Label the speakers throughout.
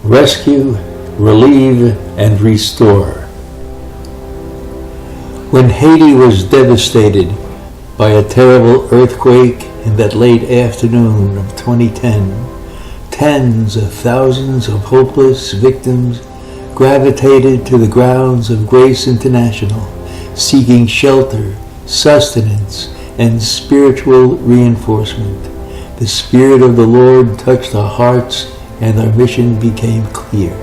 Speaker 1: rescue, relieve, and restore. When Haiti was devastated by a terrible earthquake in that late afternoon of 2010, tens of thousands of hopeless victims gravitated to the grounds of Grace International, seeking shelter, sustenance, and spiritual reinforcement. The Spirit of the Lord touched our hearts, and our mission became clear.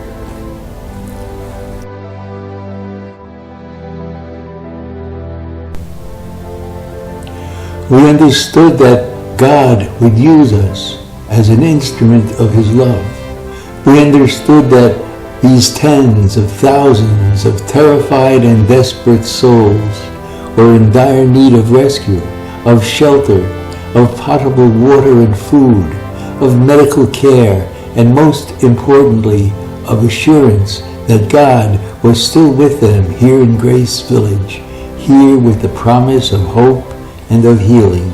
Speaker 1: We understood that God would use us as an instrument of His love. We understood that these tens of thousands of terrified and desperate souls were in dire need of rescue, of shelter, of potable water and food, of medical care, and most importantly, of assurance that God was still with them here in Grace Village, here with the promise of hope and of healing.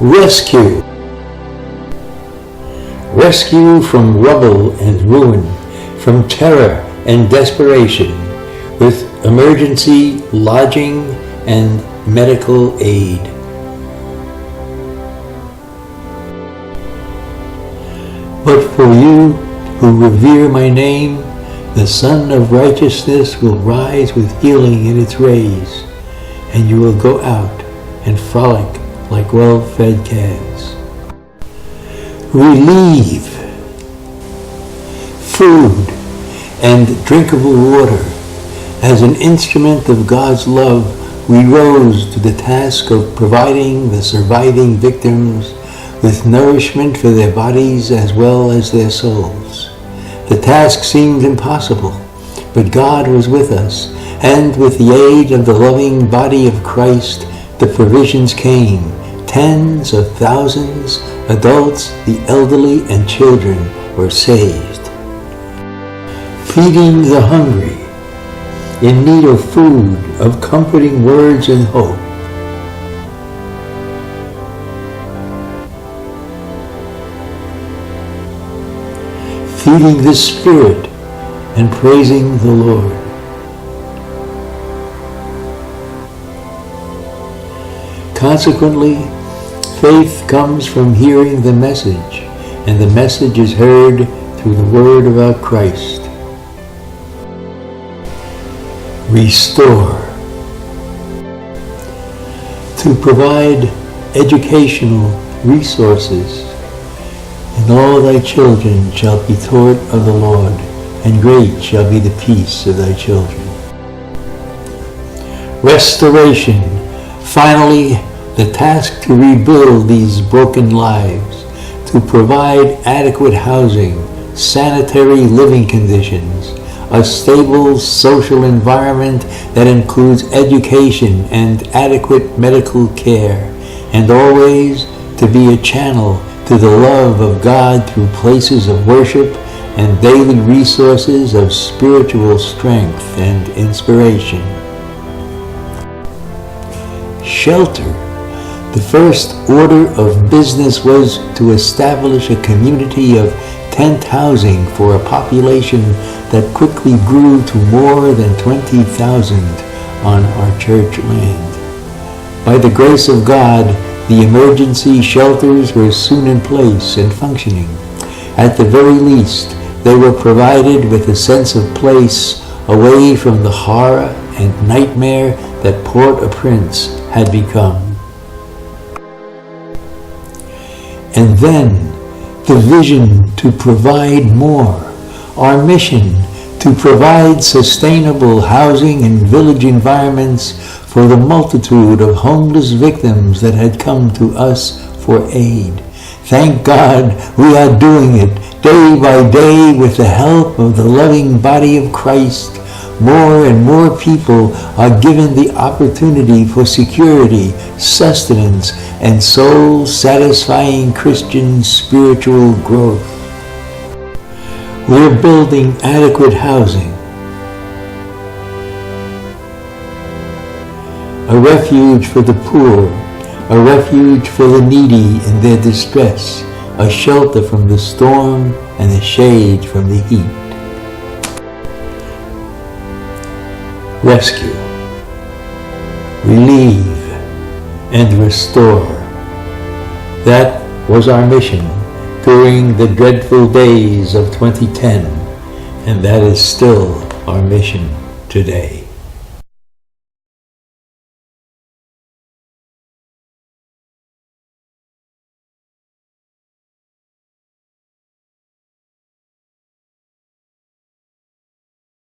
Speaker 1: Rescue. Rescue from rubble and ruin, from terror and desperation, with emergency lodging and medical aid. But for you who revere my name, the Sun of Righteousness will rise with healing in its rays, and you will go out and frolic like well-fed calves. Relieve. Food and drinkable water. As an instrument of God's love, we rose to the task of providing the surviving victims with nourishment for their bodies as well as their souls. The task seemed impossible, but God was with us, and with the aid of the loving body of Christ, the provisions came. Tens of thousands, adults, the elderly, and children were saved. Feeding the hungry, in need of food, of comforting words and hope. Feeding the Spirit and praising the Lord. Consequently, faith comes from hearing the message, and the message is heard through the word about Christ. Restore. To provide educational resources, and all thy children shall be taught of the Lord, and great shall be the peace of thy children. Restoration. Finally, the task to rebuild these broken lives, to provide adequate housing, sanitary living conditions, a stable social environment that includes education and adequate medical care, and always to be a channel to the love of God through places of worship and daily resources of spiritual strength and inspiration. Shelter. The first order of business was to establish a community of tent housing for a population that quickly grew to more than 20,000 on our church land. By the grace of God, the emergency shelters were soon in place and functioning. At the very least, they were provided with a sense of place away from the horror and nightmare that Port-au-Prince had become. And then, the vision to provide more, our mission to provide sustainable housing and village environments for the multitude of homeless victims that had come to us for aid. Thank God we are doing it day by day with the help of the loving body of Christ. More and more people are given the opportunity for security, sustenance, and soul-satisfying Christian spiritual growth. We're building adequate housing, a refuge for the poor, a refuge for the needy in their distress, a shelter from the storm and a shade from the heat. Rescue, relieve, and restore. That was our mission during the dreadful days of 2010, and that is still our mission today.